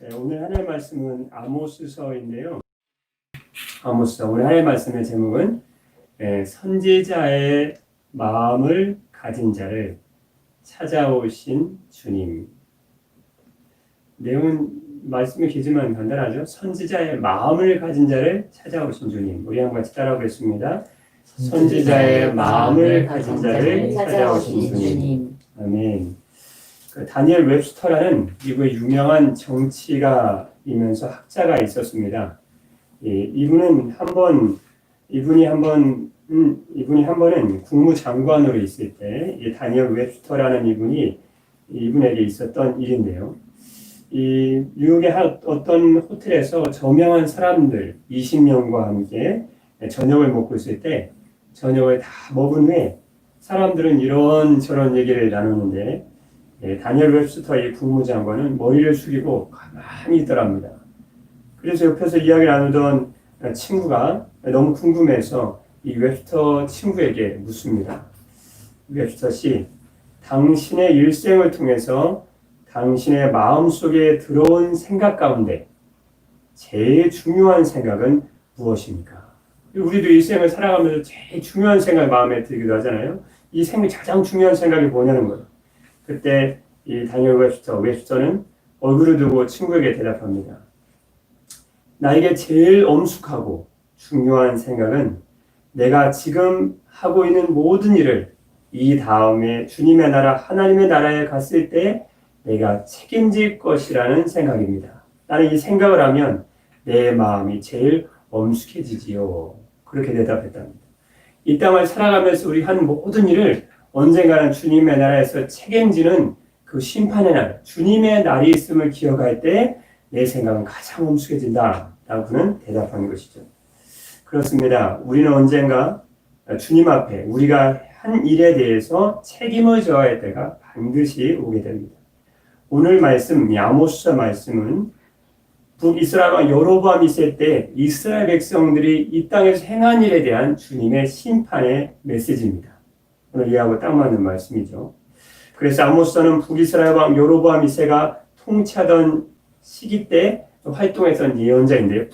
네, 오늘 하나의 말씀은 아모스서인데요. 아모스서 오늘 하나의 말씀의 제목은 선지자의 마음을 가진 자를 찾아오신 주님. 내용은 말씀의 기준만 간단하죠. 선지자의 마음을 가진 자를 찾아오신 주님. 우리 한번 같이 따라오겠습니다. 선지자의 마음을 가진 자를 찾아오신 주님. 아멘. 다니엘 웹스터라는 미국의 유명한 정치가이면서 학자가 있었습니다. 이분이 한 번은 국무장관으로 있을 때 다니엘 웹스터라는 이분에게 있었던 일인데요. 이 뉴욕의 어떤 호텔에서 저명한 사람들 20명과 함께 저녁을 먹고 있을 때 저녁을 다 먹은 후에 사람들은 이런저런 얘기를 나누는데 다니엘 웹스터 이 국무장관은 머리를 숙이고 가만히 있더랍니다. 그래서 옆에서 이야기 나누던 친구가 너무 궁금해서 이 웹스터 친구에게 묻습니다. 웹스터 씨, 당신의 일생을 통해서 당신의 마음속에 들어온 생각 가운데 제일 중요한 생각은 무엇입니까? 우리도 일생을 살아가면서 제일 중요한 생각이 마음에 들기도 하잖아요. 이 가장 중요한 생각이 뭐냐는 거예요. 그때 이 다니엘 웹스터는 얼굴을 두고 친구에게 대답합니다. 나에게 제일 엄숙하고 중요한 생각은 내가 지금 하고 있는 모든 일을 이 다음에 주님의 나라, 하나님의 나라에 갔을 때 내가 책임질 것이라는 생각입니다. 나는 이 생각을 하면 내 마음이 제일 엄숙해지지요. 그렇게 대답했답니다. 이 땅을 살아가면서 우리 한 모든 일을 언젠가는 주님의 나라에서 책임지는 그 심판의 날, 주님의 날이 있음을 기억할 때 내 생각은 가장 엄숙해진다 라고 그는 대답하는 것이죠. 그렇습니다. 우리는 언젠가 주님 앞에 우리가 한 일에 대해서 책임을 져야 할 때가 반드시 오게 됩니다. 오늘 말씀, 아모스서 말씀은 북이스라엘 왕 여로보암이 있을 때 이스라엘 백성들이 이 땅에서 행한 일에 대한 주님의 심판의 메시지입니다. 오늘 이하고 딱 맞는 말씀이죠. 그래서 아모스서는 북이스라엘 왕 여로보암 2세가 통치하던 시기 때 활동했던 예언자인데요.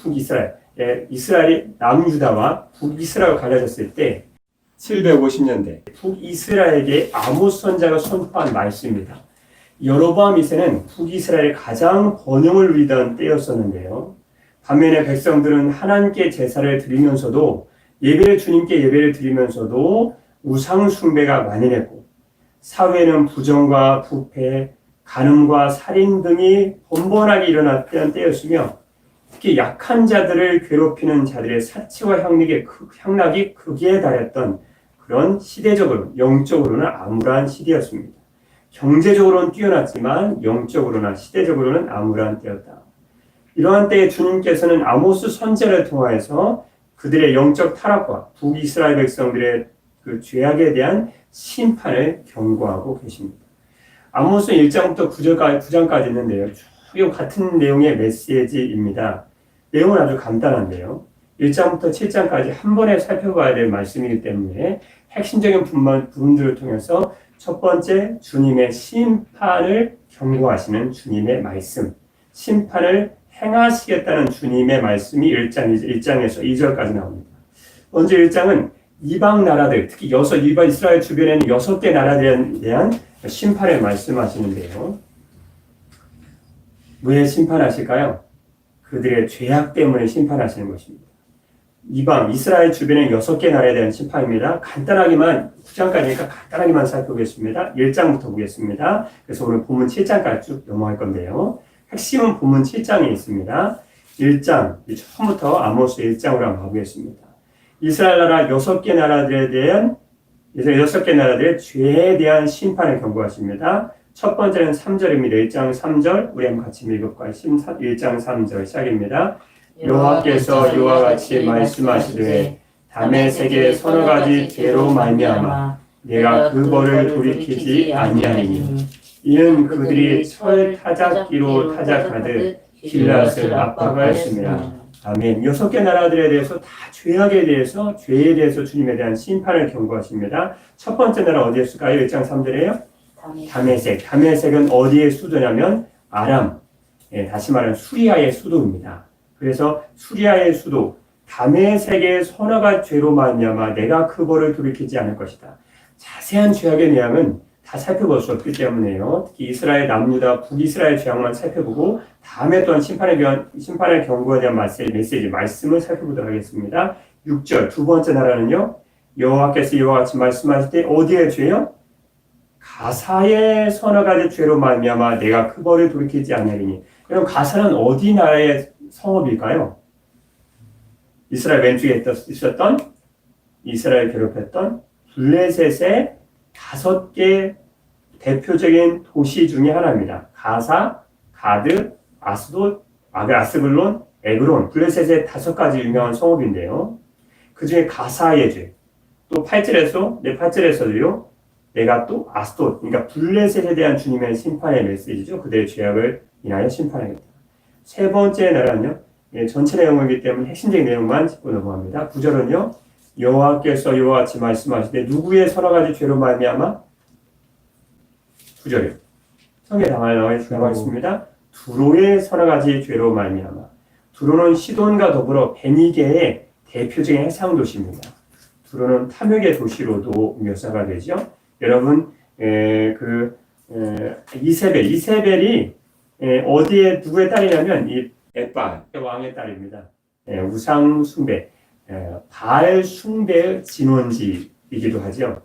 이스라엘이 남유다와 북이스라엘로 갈라졌을 때 750년대 북이스라엘에게 아모스 선지자가 선포한 말씀입니다. 여로보암 2세는 북이스라엘의 가장 번영을 누리던 때였었는데요. 반면에 백성들은 하나님께 제사를 드리면서도 주님께 예배를 드리면서도 우상 숭배가 만연했고 사회에는 부정과 부패, 간음과 살인 등이 번번하게 일어났던 때였으며 특히 약한 자들을 괴롭히는 자들의 사치와 향락이 극에 달했던 그런 시대적으로 영적으로는 암울한 시대였습니다. 경제적으로는 뛰어났지만 영적으로나 시대적으로는 암울한 때였다. 이러한 때에 주님께서는 아모스 선지자를 통하여서 그들의 영적 타락과 북이스라엘 백성들의 그 죄악에 대한 심판을 경고하고 계십니다. 아모스 1장부터 9장까지 있는데요. 쭉 같은 내용의 메시지입니다. 내용은 아주 간단한데요. 1장부터 7장까지 한 번에 살펴봐야 될 말씀이기 때문에 핵심적인 부분들을 통해서 첫 번째, 주님의 심판을 경고하시는 주님의 말씀, 심판을 행하시겠다는 주님의 말씀이 1장에서 2절까지 나옵니다. 먼저 1장은 이방 나라들, 특히 이스라엘 주변에 있는 6개 나라들에 대한 심판을 말씀하시는데요. 왜 심판하실까요? 그들의 죄악 때문에 심판하시는 것입니다. 이스라엘 주변에 6개 나라에 대한 심판입니다. 9장까지니까 간단하게만 살펴보겠습니다. 1장부터 보겠습니다. 그래서 오늘 본문 7장까지 쭉 넘어갈 건데요. 핵심은 본문 7장에 있습니다. 1장, 처음부터 아모스 1장으로 한번 가보겠습니다. 이스라엘 나라 6개 나라들의 죄에 대한 심판을 경고하십니다. 첫 번째는 3절입니다. 1장 3절, 우리 한번 같이 읽어볼까요? 1장 3절 시작입니다. 여호와께서 이와 같이 말씀하시되 다메섹의 서너 가지 죄로 말미암아 내가 그 벌을 돌이키지 아니하리니 이는 그들이 철 타작기로 타작하듯 길앗을 압박하였습니다. 아멘. 6개 나라들에 대해서 다 죄에 대해서 주님에 대한 심판을 경고하십니다. 첫 번째 나라 어디였을까요? 1장 3절에요? 다메섹. 다메섹은 어디의 수도냐면 아람. 다시 말하면 수리아의 수도입니다. 그래서 수리아의 수도 다메섹의 선악의 죄로 말미암아 내가 그 벌을 돌이키지 않을 것이다. 자세한 죄악의 내용은 다 살펴볼 수 없기 때문에요. 특히 이스라엘 남유다 북이스라엘 죄악만 살펴보고 다음에 또한 심판의 경고에 대한 말씀을 살펴보도록 하겠습니다. 6절 두 번째 나라는요. 여호와께서 이와 같이 말씀하실 때 어디의 죄요? 가사의 선악의 죄로 말미암아 내가 그 벌을 돌이키지 아니하리니. 여러분 가사는 어디 나라의 성읍일까요? 이스라엘 왼쪽에 있었던 이스라엘 괴롭혔던 블레셋의 5개 대표적인 도시 중에 하나입니다. 가사, 가드, 아스돗, 아스글론, 에그론, 블레셋의 5가지 유명한 성읍인데요. 그 중에 가사의 죄, 또 8절에서도요. 내가 또 아스돗, 그러니까 블레셋에 대한 주님의 심판의 메시지죠. 그들의 죄악을 인하여 심판하겠다. 세 번째 나라는요. 전체 내용이기 때문에 핵심적인 내용만 짚고 넘어갑니다. 9절은요. 여호와께서 이와 같이 말씀하시되 누구의 선악의 죄로 말미암아 9절이요. 성경에 나와 있습니다. 두로의 선악의 죄로 말미암아. 두로는 시돈과 더불어 베니게의 대표적인 해상 도시입니다. 두로는 탐욕의 도시로도 묘사가 되죠. 여러분 이세벨이 어디에 누구의 딸이냐면 이 에빠 왕의 딸입니다. 우상 숭배, 바알 숭배의 진원지이기도 하죠.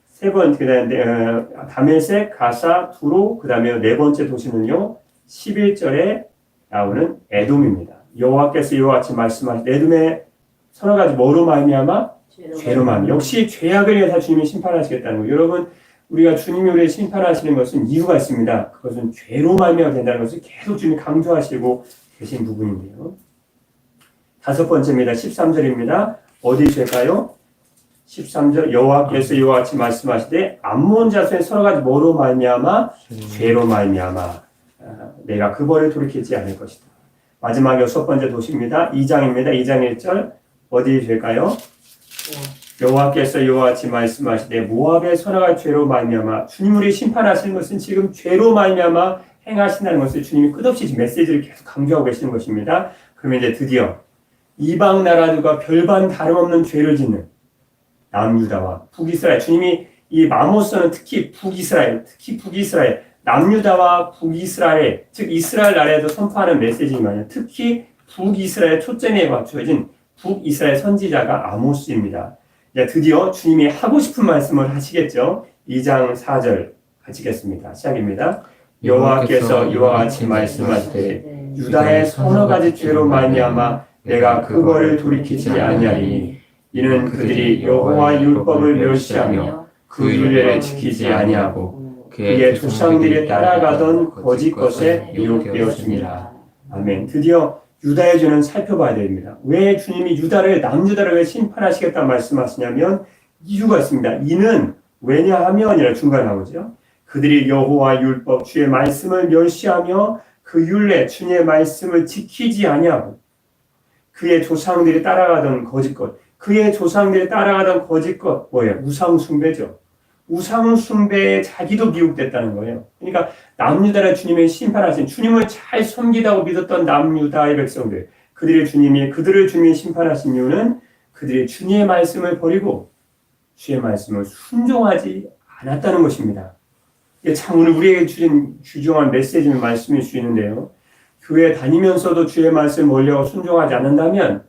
세 번째, 다메섹, 가사, 두로, 그 다음에 네 번째 도시는요, 11절에 나오는 에돔입니다. 여호와께서 이와 같이 말씀하신 에돔의 선악의 뭐로 말미암아? 죄로 말미암아. 역시 죄악을 위해서 주님이 심판하시겠다는 거예요. 여러분, 우리가 주님이 우리를 심판하시는 것은 이유가 있습니다. 그것은 죄로 말미암아 된다는 것을 계속 주님이 강조하시고 계신 부분인데요. 다섯 번째입니다. 13절입니다. 어디 죄일까요? 13절 여호와께서 이와 같이 말씀하시되 암몬 자손의 선악의 뭐로 말미암아? 죄로 말미암아 내가 그 벌을 돌이키지 않을 것이다. 마지막 여섯 번째 도시입니다. 2장입니다. 2장 1절 어디 죄일까요? 여호와께서 이와 같이 말씀하시되 모압의 선악의 죄로 말미암아 주님 우리 심판하시는 것은 지금 죄로 말미암아 행하신다는 것을 주님이 끝없이 메시지를 계속 강조하고 계시는 것입니다. 그러면 이제 드디어 이방 나라들과 별반 다름없는 죄를 짓는 남유다와 북이스라엘, 주님이 이 마모스는 특히 북이스라엘, 남유다와 북이스라엘, 즉 이스라엘 나라에도 선포하는 메시지지만 특히 북이스라엘 초점에 맞춰진 북이스라엘 선지자가 아모스입니다. 드디어 주님이 하고 싶은 말씀을 하시겠죠. 2장 4절 같이 읽겠습니다. 시작입니다. 여호와께서 이와 같이 말씀하시되 유다의 서너 가지 죄로 말미암아 내가 그 벌을 돌이키지 아니하리니 이는 그들이 여호와 율법을 멸시하며 그 율례를 지키지 아니하고 그의 조상들이 따라가던 거짓 것에 미혹되었습니다. 아멘. 드디어 유다의 죄는 살펴봐야 됩니다. 왜 주님이 남유다를 왜 심판하시겠다 말씀하시냐면 이유가 있습니다. 이는 왜냐하면이라 중간에 나오죠. 그들이 여호와 율법 주의 말씀을 멸시하며 그 율례 주님의 말씀을 지키지 아니하고 그의 조상들이 따라가던 거짓 것, 그의 조상들이 따라가던 거짓 것 뭐예요? 우상 숭배죠. 우상 숭배에 자기도 미혹됐다는 거예요. 그러니까 남유다를 주님의 심판하신 주님을 잘 섬기다고 믿었던 남유다의 백성들, 그들을 주님이 심판하신 이유는 그들이 주님의 말씀을 버리고 주의 말씀을 순종하지 않았다는 것입니다. 이게 참 오늘 우리에게 주신 귀중한 메시지는 말씀일 수 있는데요. 교회 다니면서도 주의 말씀을 멀리하고 순종하지 않는다면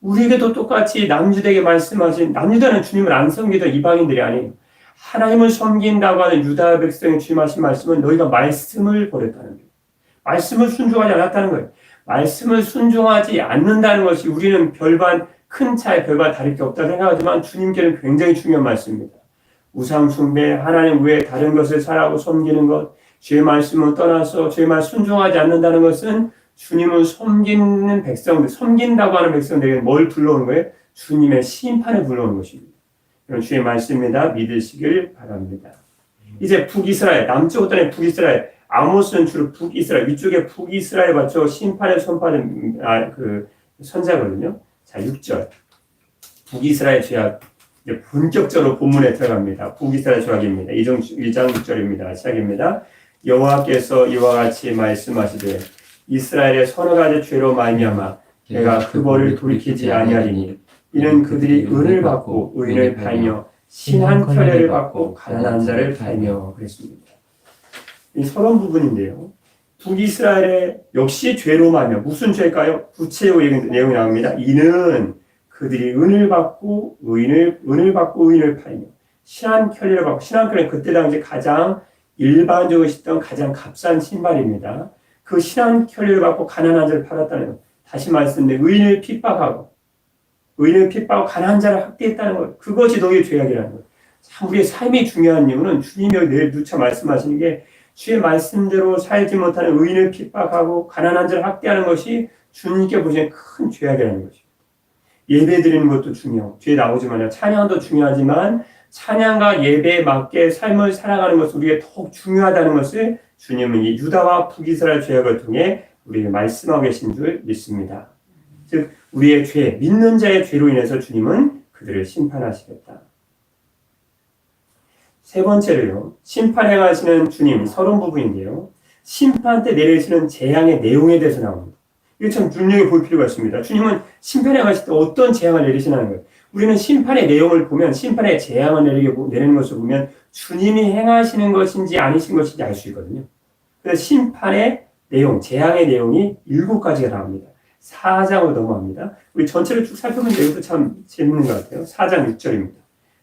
우리에게도 똑같이 남유다에게 말씀하신, 남유다는 주님을 안 섬기던 이방인들이 아니에요. 하나님을 섬긴다고 하는 유다 백성의 주님 하신 말씀은 너희가 말씀을 버렸다는 거예요. 말씀을 순종하지 않았다는 거예요. 말씀을 순종하지 않는다는 것이 우리는 별반 다를 게 없다 생각하지만 주님께는 굉장히 중요한 말씀입니다. 우상 숭배, 하나님 외에 다른 것을 사랑하고 섬기는 것, 주의 말씀을 떠나서 주의 말 순종하지 않는다는 것은 주님을 섬기는 백성들, 섬긴다고 하는 백성들에게 뭘 불러오는 거예요? 주님의 심판을 불러오는 것입니다. 이런 주의 말씀입니다. 믿으시길 바랍니다. 이제 북이스라엘, 남쪽 어떤 북이스라엘, 아모스는 주로 북이스라엘, 위쪽에 북이스라엘 맞춰 심판을 선포하는 선자거든요. 자, 6절. 북이스라엘 죄악. 이제 본격적으로 본문에 들어갑니다. 북이스라엘 죄악입니다. 1장 6절입니다. 시작입니다. 여호와께서 이와 같이 말씀하시되 이스라엘의 서너 가지 죄로 말미암아 내가 그 벌을 돌이키지 아니하리니 이는 그들이 은을 받고 의인을 팔며 신한 켜레를 받고 가난한 자를 팔며 그랬습니다. 이 서론 부분인데요. 북이스라엘의 역시 죄로 말미암아 무슨 죄일까요? 구체적인 내용이 나옵니다. 이는 그들이 은을 받고 의인을 팔며 신한 켜레를 받고 신한 켜레는 그때 당시 가장 일반적으로 신던 가장 값싼 신발입니다. 그 신한 켜레를 받고 가난한 자를 팔았다는 것. 다시 말씀드리면 의인을 핍박하고 가난한 자를 학대했다는 것. 그것이 너희의 죄악이라는 것. 참 우리의 삶이 중요한 이유는 주님이 늘 누차 말씀하시는 게 주의 말씀대로 살지 못하는 의인을 핍박하고 가난한 자를 학대하는 것이 주님께 보시는 큰 죄악이라는 것입니다. 예배 드리는 것도 중요하고 뒤에 나오지만요. 찬양도 중요하지만 찬양과 예배에 맞게 삶을 살아가는 것이 우리에게 더욱 중요하다는 것을 주님은 이 유다와 북이스라엘 죄악을 통해 우리에게 말씀하고 계신 줄 믿습니다. 즉 우리의 죄, 믿는 자의 죄로 인해서 주님은 그들을 심판하시겠다. 세 번째로요. 심판 행하시는 주님 서론 부분인데요. 심판 때 내리시는 재앙의 내용에 대해서 나옵니다. 이거 참 눈여겨볼 필요가 있습니다. 주님은 심판 행하실 때 어떤 재앙을 내리시나는 거예요. 우리는 심판의 내용을 보면 심판의 재앙을 내리는 것을 보면 주님이 행하시는 것인지 아니신 것인지 알 수 있거든요. 그래서 심판의 내용, 재앙의 내용이 7가지가 나옵니다. 4장으로 넘어갑니다. 우리 전체를 쭉 살펴보면 이것도 참 재밌는 것 같아요. 4장 6절입니다.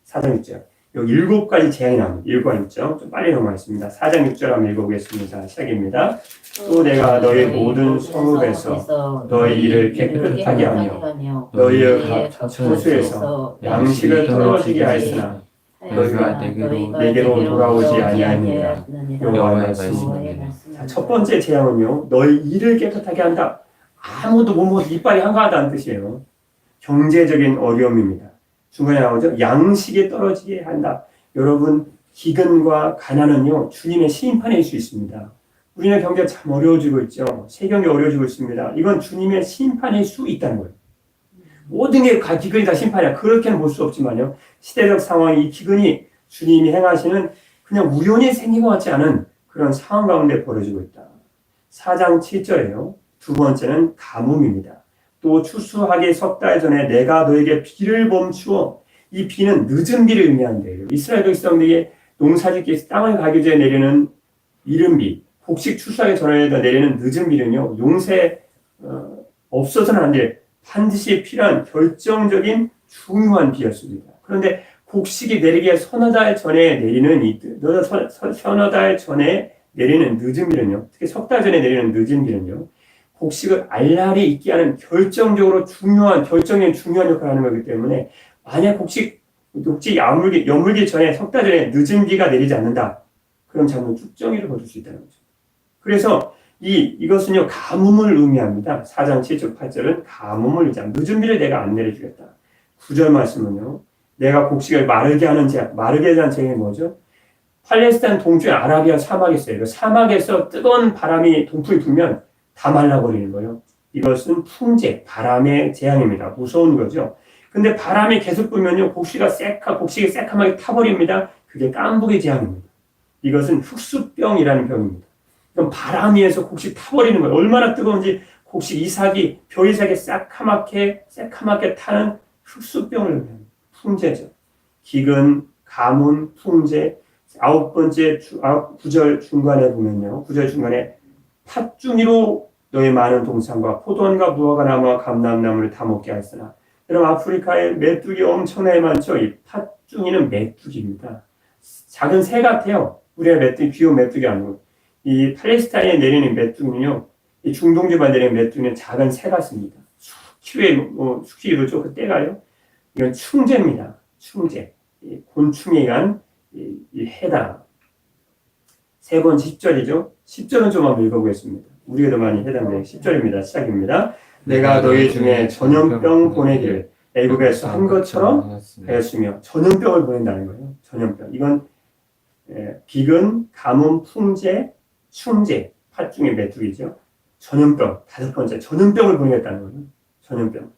4장 6절. 여기 7가지 재앙이 나옵니다. 7과 6절. 좀 빨리 넘어가겠습니다. 4장 6절 한번 읽어보겠습니다. 시작입니다. 또 내가 너희 모든 성읍에서 너희 일을 깨끗하게 하며 너희의 각 처소에서 양식을 떨어지게 하였으나 너희가 내게로 돌아오지 아니하니라. 여호와의 말씀입니다. 첫 번째 재앙은요. 너희 일을 깨끗하게 한다. 아무도 못 먹어서 이빨이 한가하다는 뜻이에요. 경제적인 어려움입니다. 중간에 나오죠. 양식이 떨어지게 한다. 여러분 기근과 가난은요. 주님의 심판일 수 있습니다. 우리는 경제가 참 어려워지고 있죠. 세경이 어려워지고 있습니다. 이건 주님의 심판일 수 있다는 거예요. 모든 게 기근이 다 심판이야. 그렇게는 볼 수 없지만요. 시대적 상황이 이 기근이 주님이 행하시는 그냥 우연히 생긴 것 같지 않은 그런 상황 가운데 벌어지고 있다. 4장 7절에요. 두 번째는 가뭄입니다. 또 추수하기 석 달 전에 내가 너에게 비를 멈추어 이 비는 늦은 비를 의미한대요. 이스라엘 백성들에게 농사짓기 땅을 가기 전에 내리는 이른 비, 곡식 추수하기 전에 내리는 늦은 비는요. 용세 없어서는 안 돼. 반드시 필요한 결정적인 중요한 비였습니다. 그런데 곡식이 내리기에 서너 달 전에 내리는 서너 달 전에 내리는 늦은 비는요. 특히 석 달 전에 내리는 늦은 비는요. 곡식을 알날이 있게 하는 결정적인 중요한 역할을 하는 거기 때문에 만약 곡식 여물기 전에 석 달 전에 늦은 비가 내리지 않는다. 그럼 장로 쭉정이를 거둘 수 있다는 거죠. 그래서 이것은요 가뭄을 의미합니다. 4장 7절 8절은 가뭄을 의미합니다. 늦은 비를 내가 안 내려주겠다. 9절 말씀은요. 내가 곡식을 마르게 하는 재앙. 마르게 하는 재앙이 뭐죠? 팔레스타인 동쪽의 아라비아 사막이 있어요. 그 사막에서 뜨거운 바람이 동풍이 불면 다 말라버리는 거예요. 이것은 풍재, 바람의 재앙입니다. 무서운 거죠. 근데 바람이 계속 불면요, 곡식이 새카맣게 타버립니다. 그게 깐부기 재앙입니다. 이것은 흑수병이라는 병입니다. 그럼 바람 위에서 곡식 타버리는 거예요. 얼마나 뜨거운지 곡식 벼 이삭이 새카맣게 타는 흑수병을 의미합니다. 풍재죠. 기근, 가뭄, 풍재. 9절 중간에 보면요. 9절 중간에 팥중이로 너의 많은 동산과 포도원과 무화과 나무와 감람나무를 다 먹게 하였으나 여러분 아프리카에 메뚜기 엄청나게 많죠. 이 팥중이는 메뚜기입니다. 작은 새 같아요. 우리가 귀여운 메뚜기 아니고 이 팔레스타인에 내리는 메뚜기는요. 이 중동 지방에 내리는 메뚜기는 작은 새 같습니다. 수키로 좁은 때가요. 이건 충재입니다. 충재. 곤충에 의한 이 해다. 세 번째 10절이죠. 10절은 좀 한번 읽어보겠습니다. 우리에도 많이 해당되는 10절입니다. 시작입니다. 내가 너희 중에 전염병 보내기를 애굽에서 한 것처럼 하였으며 전염병을 보낸다는 거예요. 전염병. 이건 기근, 가뭄, 풍재, 충재, 팥중의 메뚜기죠. 전염병. 5번째 전염병을 보내겠다는 거예요. 전염병.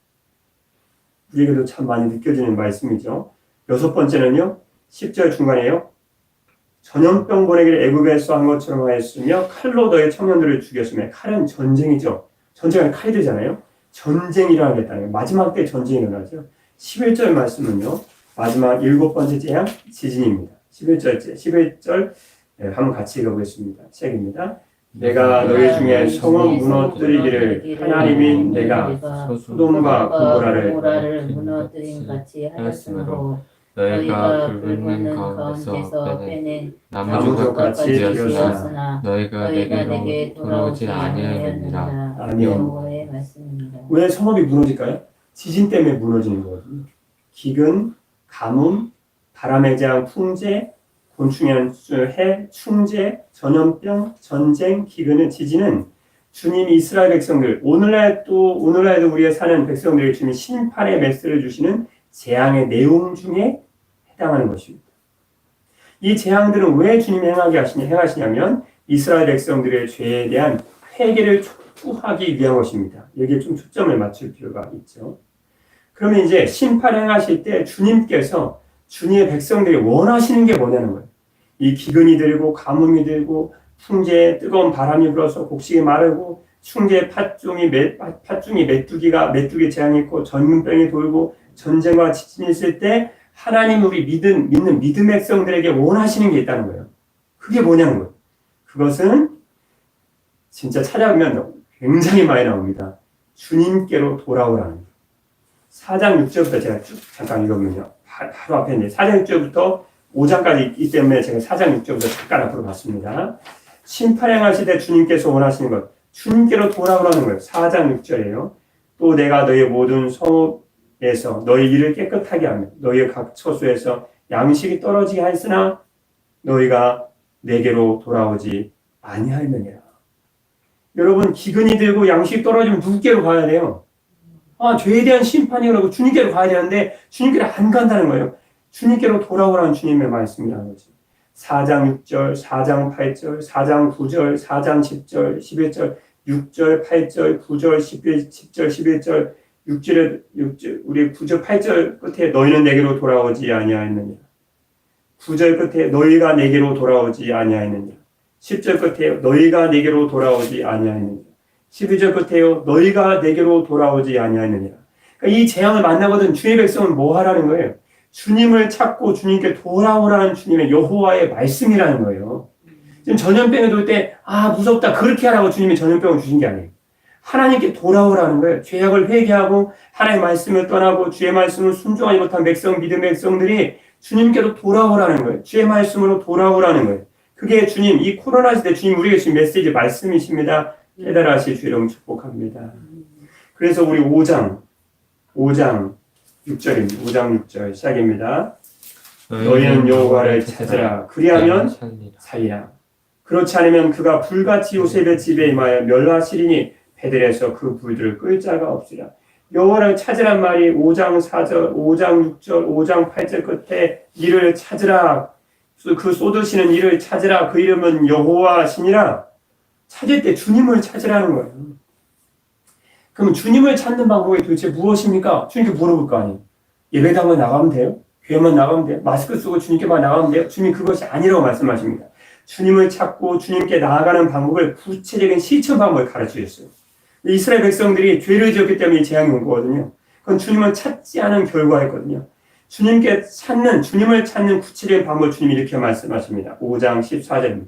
우리에게도 참 많이 느껴지는 말씀이죠. 6번째는요. 10절 중간에요. 전염병 보내기를 애굽에서 한 것처럼 하였으며 칼로 너의 청년들을 죽였으며 칼은 전쟁이죠. 전쟁은 칼이 되잖아요. 전쟁이 일어나겠다는 거예요. 마지막 때 전쟁이 일어나죠. 11절 말씀은요. 마지막 7번째 재앙 지진입니다. 11절 한번 같이 읽어보겠습니다. 시작입니다. 내가 너희 중에 성을 무너뜨리기를 하나님인 내가 소돔과 고모라를 무너뜨린 같이 하였으므로 너희가 붉은 가운데서 빼낸 나무주같이 되었으나 너희가 내게로 돌아오지 아니하였느니라. 아멘. 여호와의 말씀입니다. 왜 성읍이 무너질까요? 지진 때문에 무너지는 거거든요. 기근, 가뭄, 바람의 재앙, 풍재, 곤충의 해, 충재, 전염병, 전쟁, 기근은 지진은 주님이 이스라엘 백성들, 오늘날도 우리가 사는 백성들에게 주님 심판의 메시지를 주시는 재앙의 내용 중에 해당하는 것입니다. 이 재앙들은 왜 주님이 행하시냐면 이스라엘 백성들의 죄에 대한 회개를 촉구하기 위한 것입니다. 여기에 좀 초점을 맞출 필요가 있죠. 그러면 이제 심판 행하실 때 주님께서 주님의 백성들이 원하시는 게 뭐냐는 거예요. 이 기근이 들고 가뭄이 들고 풍재에 뜨거운 바람이 불어서 곡식이 마르고 충재 팥중이 메뚜기 재앙이 있고 전문병이 돌고 전쟁과 지진이 있을 때 하나님 우리 믿는 믿음의 백성들에게 원하시는 게 있다는 거예요. 그게 뭐냐는 거예요. 그것은 진짜 찾아보면 굉장히 많이 나옵니다. 주님께로 돌아오라는 거예요. 4장 6절부터 제가 쭉 잠깐 읽어보면요. 바로 앞에 있는데 4장 6절부터 5장까지 있기 때문에 제가 4장 6절부터 잠깐 앞으로 봤습니다. 심판 행하실 때 주님께서 원하시는 것, 주님께로 돌아오라는 거예요. 4장 6절이에요. 또 내가 너희 모든 성읍에서 너희 일을 깨끗하게 하며 너희 각 처소에서 양식이 떨어지게 하였으나 너희가 내게로 돌아오지 아니하였느니라. 여러분 기근이 들고 양식이 떨어지면 누구께로 가야 돼요? 죄에 대한 심판이 그러고 주님께로 가야 되는데 주님께로 안 간다는 거예요. 주님께로 돌아오라는 주님의 말씀이라는 거죠. 4장 6절, 4장 8절, 4장 9절, 4장 10절, 11절, 6절, 8절, 9절, 10절, 11절, 6절, 우리 9절, 8절 끝에 너희는 내게로 돌아오지 아니하였느냐. 9절 끝에 너희가 내게로 돌아오지 아니하였느냐. 10절 끝에 너희가 내게로 돌아오지 아니하였느냐. 12절 끝에요. 너희가 내게로 돌아오지 아니하느니라. 그러니까 이 재앙을 만나거든 주의 백성은 뭐 하라는 거예요? 주님을 찾고 주님께 돌아오라는 주님의 여호와의 말씀이라는 거예요. 지금 전염병이 돌 때 무섭다 그렇게 하라고 주님이 전염병을 주신 게 아니에요. 하나님께 돌아오라는 거예요. 죄악을 회개하고 하나님의 말씀을 떠나고 주의 말씀을 순종하지 못한 믿음의 백성들이 주님께로 돌아오라는 거예요. 주의 말씀으로 돌아오라는 거예요. 그게 주님 이 코로나 시대 주님 우리에게 주신 메시지 말씀이십니다. 깨달아실 주 이름 축복합니다. 그래서 우리 5장 6절입니다. 5장 6절 시작입니다. 너희는 여호와를 찾으라. 그리하면 살리라. 그렇지 않으면 그가 불같이 요셉의 집에 임하여 멸하시리니 베들에서 그 불들을 끌 자가 없으리라. 여호와를 찾으란 말이 5장 4절, 5장 6절, 5장 8절 끝에 이를 찾으라. 그 쏟으시는 이를 찾으라. 그 이름은 여호와시니라. 찾을 때 주님을 찾으라는 거예요. 그럼 주님을 찾는 방법이 도대체 무엇입니까? 주님께 물어볼 거 아니에요. 예배당을 나가면 돼요? 교회만 나가면 돼요? 마스크 쓰고 주님께만 나가면 돼요? 주님 그것이 아니라고 말씀하십니다. 주님을 찾고 주님께 나아가는 방법을 구체적인 실천 방법을 가르쳐 주셨어요. 이스라엘 백성들이 죄를 지었기 때문에 재앙이 온 거거든요. 그건 주님을 찾지 않은 결과였거든요. 주님을 찾는 구체적인 방법을 주님이 이렇게 말씀하십니다. 5장 14절입니다.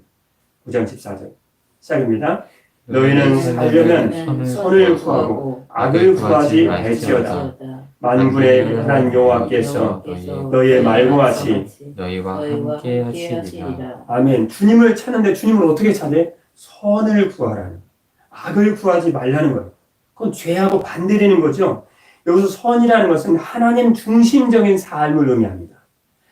5장 14절. 시작입니다. 너희는 살려면 선을 구하고 악을 구하지 말지어다. 만군의 하나님 여호와께서 너희의 말과 같이 너희와 함께 하시리라. 아멘. 주님을 찾는데 주님을 어떻게 찾아? 선을 구하라는, 악을 구하지 말라는 거예요. 그건 죄하고 반대되는 거죠. 여기서 선이라는 것은 하나님 중심적인 삶을 의미합니다.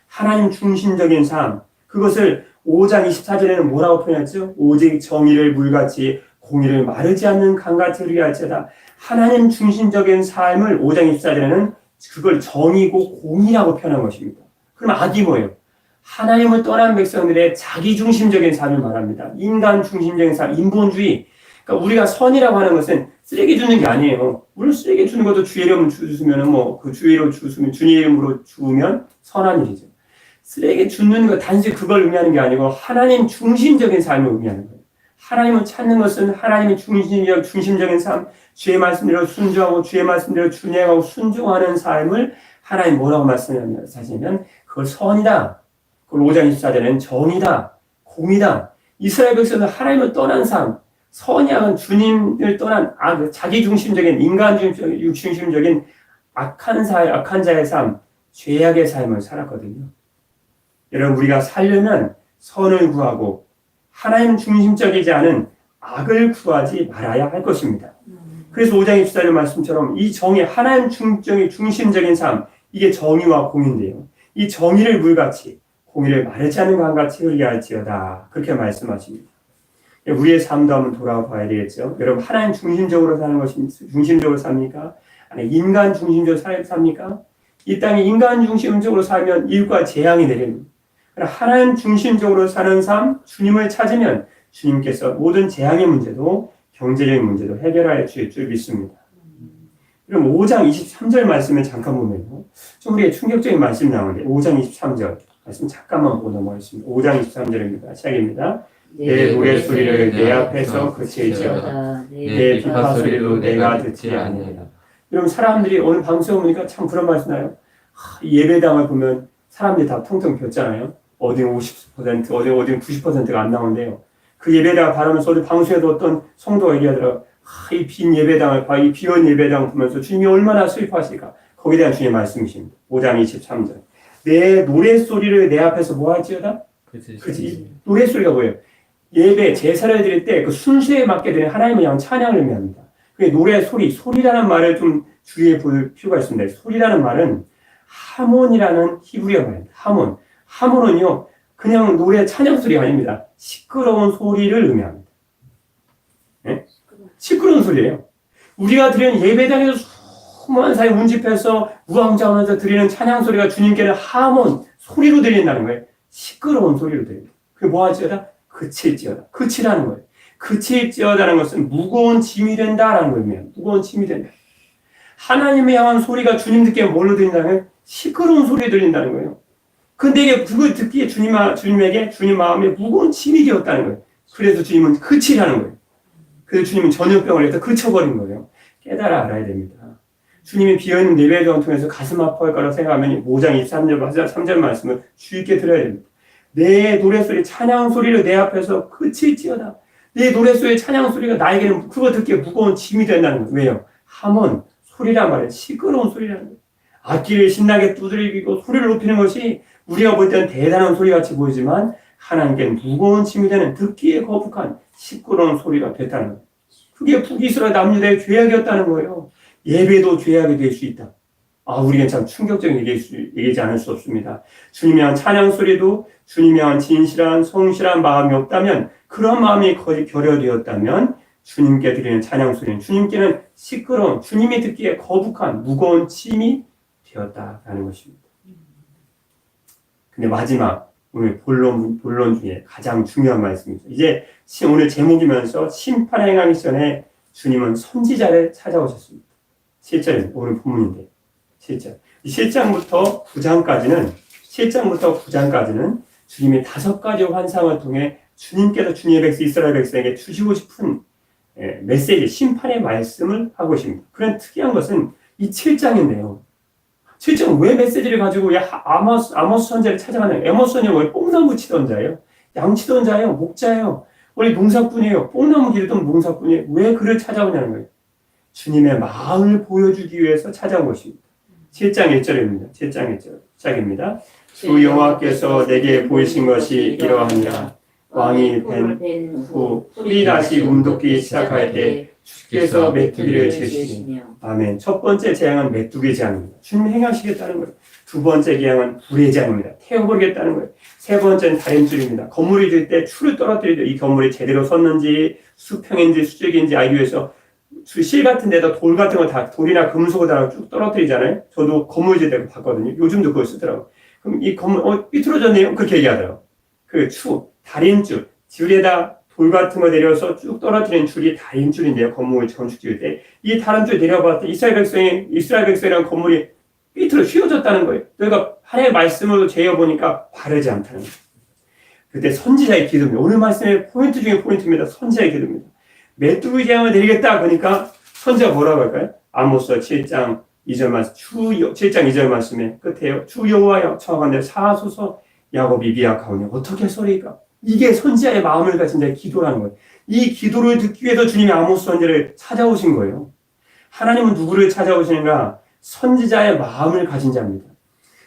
하나님 중심적인 삶. 그것을 5장 24절에는 뭐라고 표현했죠? 오직 정의를 물같이 공의를 마르지 않는 강같이 흐르게 할지어다. 하나님 중심적인 삶을 5장 24절에는 그걸 정의고 공의라고 표현한 것입니다. 그럼 악이 뭐예요? 하나님을 떠난 백성들의 자기 중심적인 삶을 말합니다. 인간 중심적인 삶, 인본주의. 그러니까 우리가 선이라고 하는 것은 쓰레기 주는 게 아니에요. 물론 쓰레기 주는 것도 주의 이름 주시면 그 주의 이름 주시면 주의 이름으로 주우면 선한 일이죠. 쓰레기 줍는 거 단지 그걸 의미하는 게 아니고 하나님 중심적인 삶을 의미하는 거예요. 하나님을 찾는 것은 하나님의 중심적인 삶, 주의 말씀대로 순종하고 주의 말씀대로 준행하고 순종하는 삶을 하나님 뭐라고 말씀하시냐면 그걸 선이다. 그걸 5장 24절에는 정의다. 공의다. 이스라엘 백성은 하나님을 떠난 삶, 선악은 주님을 떠난 자기 중심적인 인간 중심적인 악한 자의 삶, 죄악의 삶을 살았거든요. 여러분 우리가 살려면 선을 구하고 하나님 중심적이지 않은 악을 구하지 말아야 할 것입니다. 그래서 5장 24절 말씀처럼 이 정의 하나님 중심적인 삶 이게 정의와 공의인데요. 이 정의를 물같이 공의를 마르지 않은 강같이 흐르게 할지어다 그렇게 말씀하십니다. 우리의 삶도 한번 돌아봐야 되겠죠. 여러분 하나님 중심적으로 사는 것이 중심적으로 삽니까? 아니 인간 중심적으로 삽니까? 이 땅에 인간 중심적으로 살면 이웃과 재앙이 내립니다. 하나님 중심적으로 사는 삶, 주님을 찾으면 주님께서 모든 재앙의 문제도 경제적인 문제도 해결하여 주실 줄 믿습니다. 그럼 5장 23절 말씀을 잠깐 보면요. 좀 우리의 충격적인 말씀이 나오는데 5장 23절 말씀 잠깐만 보고 넘어가겠습니다. 5장 23절입니다. 시작입니다. 내 노래소리를 내 앞에서 그칠지어다. 내 비파소리도 내가 듣지 아니하리라. 여러분 사람들이 오늘 방송을 보니까 참 그런 말씀 나요. 예배당을 보면 사람들이 다 통통 폈잖아요. 어디는 50%, 어디는 90%가 안 나오는데요. 그 예배당 바라면서 어디 방송에도 어떤 성도가 얘기하더라고요. 이 빈 예배당을 이 비온 예배당 보면서 주님이 얼마나 슬퍼하실까. 거기에 대한 주님의 말씀이십니다. 5장 23절. 내 노래소리를 내 앞에서 뭐 할지어다? 그치. 노래소리가 뭐예요? 예배, 제사를 드릴 때 그 순수에 맞게 되는 하나님을 향한 찬양을 의미합니다. 그 소리라는 말을 좀 주의해 볼 필요가 있습니다. 소리라는 말은 하몬이라는 히브리어 말입니다. 하몬은요, 그냥 노래 찬양 소리가 아닙니다. 시끄러운 소리를 의미합니다. 네? 시끄러운 소리예요. 우리가 드리는 예배당에서 수많은 사람이 운집해서 우왕좌왕하면서 드리는 찬양 소리가 주님께는 하몬, 소리로 들린다는 거예요. 시끄러운 소리로 들립니다. 그게 뭐 하지어다? 그칠지어다. 그치라는 거예요. 그칠지어다는 것은 무거운 짐이 된다라는 걸 의미합니다. 무거운 짐이 된다. 하나님의 향한 소리가 주님 듣기에 뭘로 들린다면 시끄러운 소리 들린다는 거예요. 근데 이게 그걸 듣기에 주님에게 주님 마음에 무거운 짐이 되었다는 거예요. 그래서 주님은 그치라는 거예요. 그래서 주님은 전염병을 해서 그쳐버린 거예요. 깨달아 알아야 됩니다. 주님이 비어있는 예배당을 통해서 가슴 아파할 거라고 생각하면 5장 23절 말씀을 주의 있게 들어야 됩니다. 내 노래소리 찬양 소리를 내 앞에서 그칠지어다. 내 노래소리의 찬양 소리가 나에게는 그거 듣기에 무거운 짐이 된다는 거예요. 왜요? 하몬 소리란 말이에요. 시끄러운 소리라는 거예요. 악기를 신나게 두드리고 소리를 높이는 것이 우리가 볼 때는 대단한 소리같이 보이지만 하나님께는 무거운 짐이 되는 듣기에 거북한 시끄러운 소리가 됐다는 거예요. 그게 북이스라엘 남유다의 죄악이었다는 거예요. 예배도 죄악이 될 수 있다. 우리에겐 참 충격적인 얘기지 않을 수 없습니다. 주님에 대한 찬양 소리도 주님에 대한 진실한 성실한 마음이 없다면 그런 마음이 거의 결여되었다면 주님께 드리는 찬양 소리는 주님께는 시끄러운 주님이 듣기에 거북한 무거운 짐이 되었다라는 것입니다. 근데 마지막 오늘 본론 중에 가장 중요한 말씀이죠. 이제 오늘 제목이면서 심판을 행하기 전에 주님은 선지자를 찾아오셨습니다. 7절은 오늘 본문인데 7절. 7장부터 9장까지는 주님이 5가지 환상을 통해 주님께서 주님의 백성 이스라엘 백성에게 주시고 싶은 메시지, 심판의 말씀을 하고 계십니다. 그런 특이한 것은 이 7장인데요. 7장은 왜 메시지를 가지고 아모스 선지자를 찾아가나요? 아모스 선지자는 원래 뽕나무 치던 자예요. 양치던 자예요. 목자예요. 원래 농사꾼이에요. 뽕나무 기르던 농사꾼이에요. 왜 그를 찾아오냐는 거예요. 주님의 마음을 보여주기 위해서 찾아온 것입니다. 7장 1절입니다. 7장 1절 시작입니다. 주 여호와께서 내게 보이신 것이 이러하니라. 왕이 된 후 풀이 다시 움돋기 시작할 때 주께서 메뚜기를 지으시니. 아멘. 첫 번째 재앙은 메뚜기 재앙입니다. 주님이 행하시겠다는 거예요. 두 번째 재앙은 불의 재앙입니다. 태워버리겠다는 거예요. 세 번째는 다림줄입니다. 건물이 질 때 추를 떨어뜨리죠. 이 건물이 제대로 섰는지 수평인지 수직인지 알기 위해서 실 같은 데다 돌 같은 거 다 돌이나 금속을 다 쭉 떨어뜨리잖아요. 저도 건물 질 때 봤거든요. 요즘도 그걸 쓰더라고요. 그럼 이 건물 삐뚤어졌네요. 그렇게 얘기하더라고요. 그 다림줄 줄에다 돌 같은 거 내려서 쭉 떨어뜨리는 줄이 다림줄인데요. 건물을 건축 지을 때 이 다림줄 내려봤을 때 이스라엘 백성이라는 건물이 삐뚤어 휘어졌다는 거예요. 너희가 하나님의 말씀을 재어보니까 바르지 않다는 거예요. 그때 선지자의 기도입니다. 오늘 말씀의 포인트 중에 포인트입니다. 선지자의 기도입니다. 메뚜기 재앙을 내리겠다 그러니까 선지자가 뭐라고 할까요? 아모스 7장 2절 말씀, 7장 2절 말씀에 끝에요. 주 여호와여 청하건대 사하소서 야곱이 미약하오니 어떻게 소리까? 이게 선지자의 마음을 가진 자의 기도라는 거예요. 이 기도를 듣기 위해서 주님이 아모스 선지자를 찾아오신 거예요. 하나님은 누구를 찾아오시는가? 선지자의 마음을 가진 자입니다.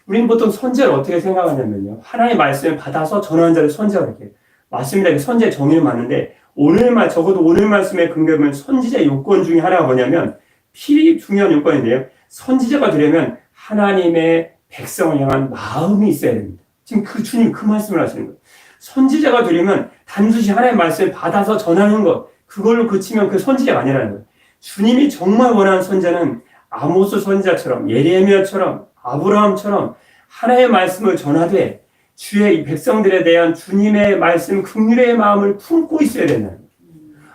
우리는 보통 선지자를 어떻게 생각하냐면요. 하나님의 말씀을 받아서 전하는 자를 선지자라고 해요. 맞습니다. 선지자의 정의는 맞는데 적어도 오늘 말씀의 근거는 선지자의 요건 중에 하나가 뭐냐면 필히 중요한 요건인데요. 선지자가 되려면 하나님의 백성을 향한 마음이 있어야 됩니다. 지금 주님 그 말씀을 하시는 거예요. 선지자가 되려면 단순히 하나님의 말씀을 받아서 전하는 것, 그걸로 그치면 그 선지자가 아니라는 거예요. 주님이 정말 원하는 선지자는 아모스 선지자처럼, 예레미야처럼, 아브라함처럼 하나님의 말씀을 전하되 주의 백성들에 대한 주님의 말씀, 긍휼의 마음을 품고 있어야 된다는 거예요.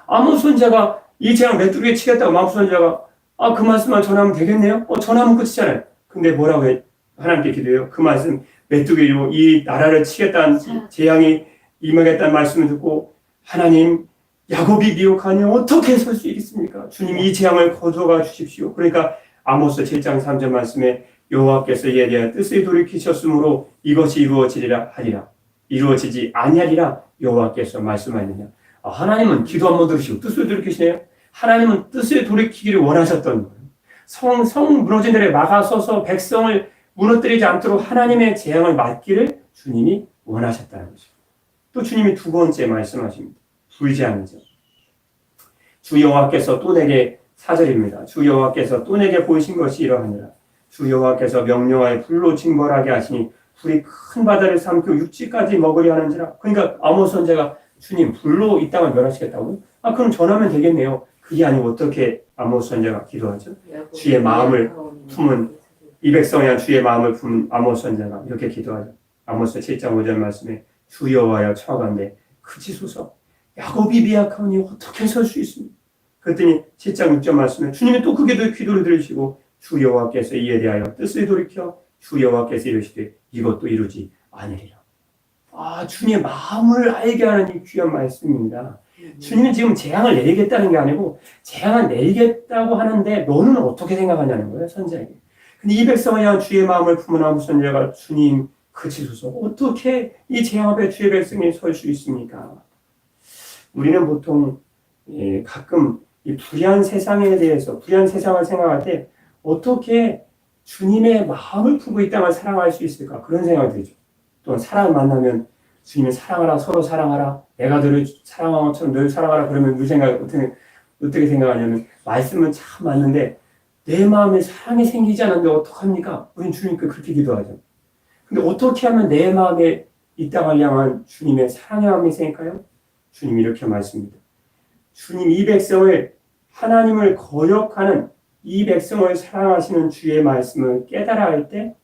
아모스 선지자가 이 재앙 메뚜기에 치겠다고 아모스 선지자가 그 말씀만 전하면 되겠네요? 전하면 끝이잖아요. 근데 뭐라고 해? 하나님께 기도해요. 그 말씀, 메뚜기로 이 나라를 치겠다는 재앙이 임하겠다는 말씀을 듣고 하나님, 야곱이 미혹하니 어떻게 설 수 있겠습니까? 주님 이 재앙을 거두어가 주십시오. 그러니까 아모스 7장 3절 말씀에 여호와께서 이에 대한 뜻을 돌이키셨으므로 이것이 이루어지리라 하리라. 이루어지지 아니하리라 여호와께서 말씀하느냐. 하나님은 기도 한번 들으시고 뜻을 돌이키시네요. 하나님은 뜻을 돌이키기를 원하셨던 거예요. 성 무너진 데를 막아서서 백성을 무너뜨리지 않도록 하나님의 재앙을 막기를 주님이 원하셨다는 거죠. 또 주님이 두 번째 말씀하십니다. 불재앙이죠. 주 여호와께서 또 내게 4절입니다. 주 여호와께서 또 내게 보이신 것이 이러하니라. 주 여호와께서 명령하여 불로 징벌하게 하시니 불이 큰 바다를 삼키고 육지까지 먹으려 하는지라. 그러니까 아모스 선지자가 주님 불로 이 땅을 멸하시겠다고요? 그럼 전하면 되겠네요. 그게 아니고 어떻게 아모스 선지자가 기도하죠? 주의 마음을 품은 이 백성에 대한 주의 마음을 품은 아모스 선지자가 이렇게 기도하죠. 아모스 7장 5절 말씀에 주 여호와여 청하건대 그치소서 야곱이 미약하니 어떻게 설 수 있습니까? 그랬더니 7장 6절 말씀에 주님이 또 그 기도를 들으시고 주 여호와께서 이에 대하여 뜻을 돌이켜 주 여호와께서 이르시되 이것도 이루지 않으리라. 주님의 마음을 알게 하는 이 귀한 말씀입니다. 주님은 지금 재앙을 내리겠다는 게 아니고 재앙을 내리겠다고 하는데 너는 어떻게 생각하냐는 거예요, 선지자에게. 근데 이 백성을 향한 주의 마음을 품은 아모스 선지자가 주님 그치소서 어떻게 이 재앙 앞에 주의 백성이 설 수 있습니까? 우리는 보통 가끔 이 불의한 세상에 대해서 불의한 세상을 생각할 때 어떻게 주님의 마음을 품고 이 땅을 사랑할 수 있을까 그런 생각이 들죠. 또 사랑을 만나면 주님이 사랑하라 서로 사랑하라 내가 너를 사랑한 것처럼 너를 사랑하라 그러면 우리 생각 어떻게 생각하냐면 말씀은 참 맞는데 내 마음에 사랑이 생기지 않는데 어떡합니까? 우리는 주님께 그렇게 기도하죠. 근데 어떻게 하면 내 마음에 이 땅을 향한 주님의 사랑의 마음이 생길까요? 주님이 이렇게 말씀합니다. 주님 이 백성을 하나님을 거역하는 이 백성을 사랑하시는 주의 말씀을 깨달아 할 때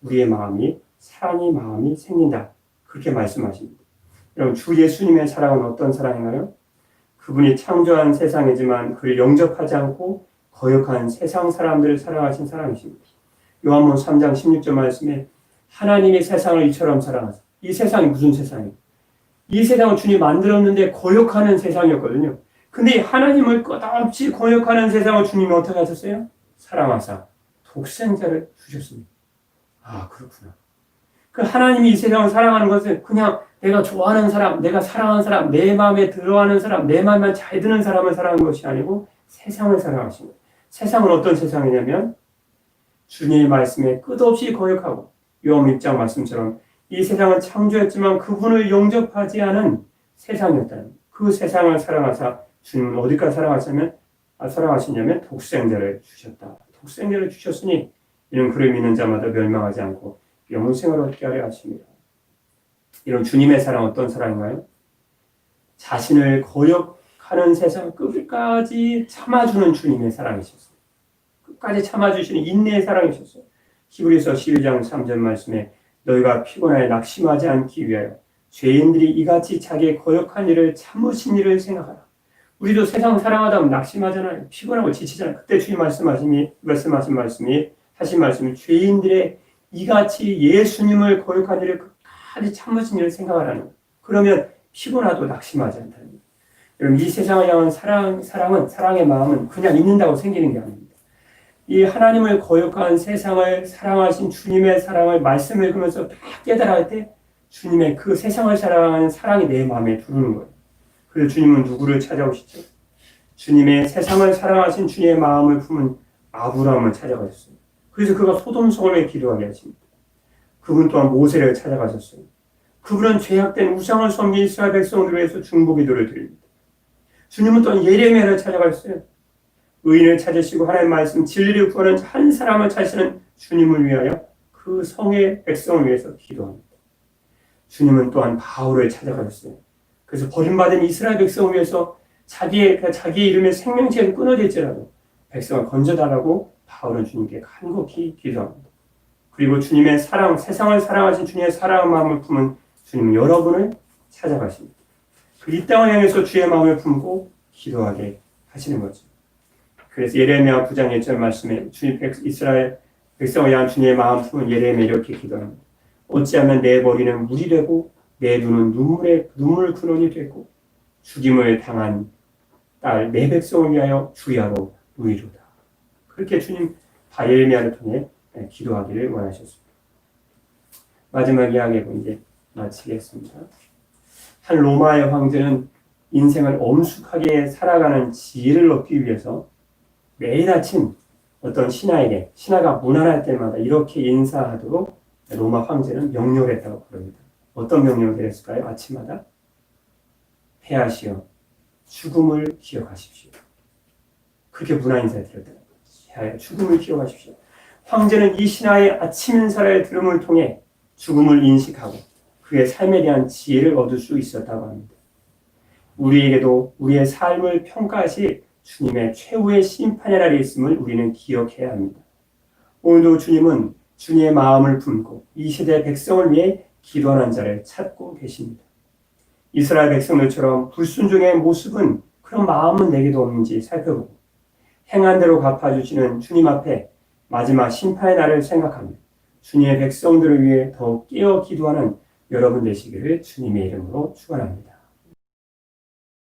우리의 마음이 사랑의 마음이 생긴다. 그렇게 말씀하십니다. 여러분 주 예수님의 사랑은 어떤 사랑인가요? 그분이 창조한 세상이지만 그를 영접하지 않고 거역한 세상 사람들을 사랑하신 사랑이십니다. 요한복음 3장 16절 말씀에 하나님이 세상을 이처럼 사랑하사 이 세상이 무슨 세상이에요? 이 세상을 주님이 만들었는데 거역하는 세상이었거든요. 근데 하나님을 끝없이 거역하는 세상을 주님이 어떻게 하셨어요? 사랑하사 독생자를 주셨습니다. 그렇구나. 그 하나님이 이 세상을 사랑하는 것은 그냥 내가 좋아하는 사람, 내가 사랑하는 사람, 내 마음에 들어하는 사람, 내 마음에 잘 드는 사람을 사랑하는 것이 아니고 세상을 사랑하신 거예요. 세상은 어떤 세상이냐면 주님의 말씀에 끝없이 거역하고 요한 6장 말씀처럼 이 세상을 창조했지만 그분을 영접하지 않은 세상이었다는 그 세상을 사랑하사 주님은 어디까지 사랑하시냐면 독생자를 주셨다. 독생자를 주셨으니 이는 그를 믿는 자마다 멸망하지 않고 영생을 얻게 하려 하십니다. 이런 주님의 사랑 어떤 사랑인가요? 자신을 거역하는 세상 끝까지 참아주는 주님의 사랑이셨어요. 끝까지 참아주시는 인내의 사랑이셨어요. 히브리서 12장 3절 말씀에 너희가 피곤하여 낙심하지 않기 위하여 죄인들이 이같이 자기의 거역한 일을 참으신 일을 생각하라. 우리도 세상 사랑하다 보면 낙심하잖아요. 피곤하고 지치잖아요. 그때 주님 말씀하신 말씀이 하신 말씀이 죄인들의 이같이 예수님을 거역한 일을 끝까지 참으신 일을 생각하라는 거예요. 그러면 피곤하도 낙심하지 않다는 거예요. 여러분, 이 세상을 향한 사랑의 마음은 그냥 있는다고 생기는 게 아닙니다. 이 하나님을 거역한 세상을 사랑하신 주님의 사랑을 말씀을 읽으면서 다 깨달을 때 주님의 그 세상을 사랑하는 사랑이 내 마음에 들어오는 거예요. 그래서 주님은 누구를 찾아오시죠? 주님의 세상을 사랑하신 주님의 마음을 품은 아브라함을 찾아가셨어요. 그래서 그가 소돔성을 기도하게 하십니다. 그분 또한 모세를 찾아가셨어요. 그분은 죄악된 우상을 섬긴 이스라엘 백성들을 위해서 중보기도를 드립니다. 주님은 또한 예레미야를 찾아가셨어요. 의인을 찾으시고 하나님의 말씀 진리를 구하는 한 사람을 찾으시는 주님을 위하여 그 성의 백성을 위해서 기도합니다. 주님은 또한 바울을 찾아가셨어요. 그래서 버림받은 이스라엘 백성을 위해서 자기의 이름의 생명체가 끊어질지라도 백성을 건져달라고 바울은 주님께 간곡히 기도합니다. 그리고 주님의 사랑, 세상을 사랑하신 주님의 사랑의 마음을 품은 주님은 여러분을 찾아가십니다. 이 땅을 향해서 주의 마음을 품고 기도하게 하시는 거죠. 그래서 예레미야 9장 1절 말씀에 이스라엘 백성을 향한 주님의 마음 품은 예레미야 이렇게 기도합니다. 어찌하면 내 머리는 물이 되고 내 눈은 눈물 근원이 되고 죽임을 당한 딸 내 백성을 위하여 주야로 누이로다. 그렇게 주님 예레미야를 통해 기도하기를 원하셨습니다. 마지막 이야기를 이제 마치겠습니다. 한 로마의 황제는 인생을 엄숙하게 살아가는 지혜를 얻기 위해서 매일 아침 어떤 신하가 문안할 때마다 이렇게 인사하도록 로마 황제는 명령을 했다고 그럽니다. 어떤 명령을 했을까요? 아침마다 폐하시어 죽음을 기억하십시오. 그렇게 문안 인사를 드렸다는 거예요. 죽음을 기억하십시오. 황제는 이 신하의 아침 인사를 들음을 통해 죽음을 인식하고 그의 삶에 대한 지혜를 얻을 수 있었다고 합니다. 우리에게도 우리의 삶을 평가하실 주님의 최후의 심판의 날이 있음을 우리는 기억해야 합니다. 오늘도 주님은 주님의 마음을 품고 이 시대의 백성을 위해 기도하는 자를 찾고 계십니다. 이스라엘 백성들처럼 불순종의 모습은 그런 마음은 내게도 없는지 살펴보고 행한 대로 갚아주시는 주님 앞에 마지막 심판의 날을 생각하며 주님의 백성들을 위해 더 깨어 기도하는 여러분 되시기를 주님의 이름으로 축원합니다.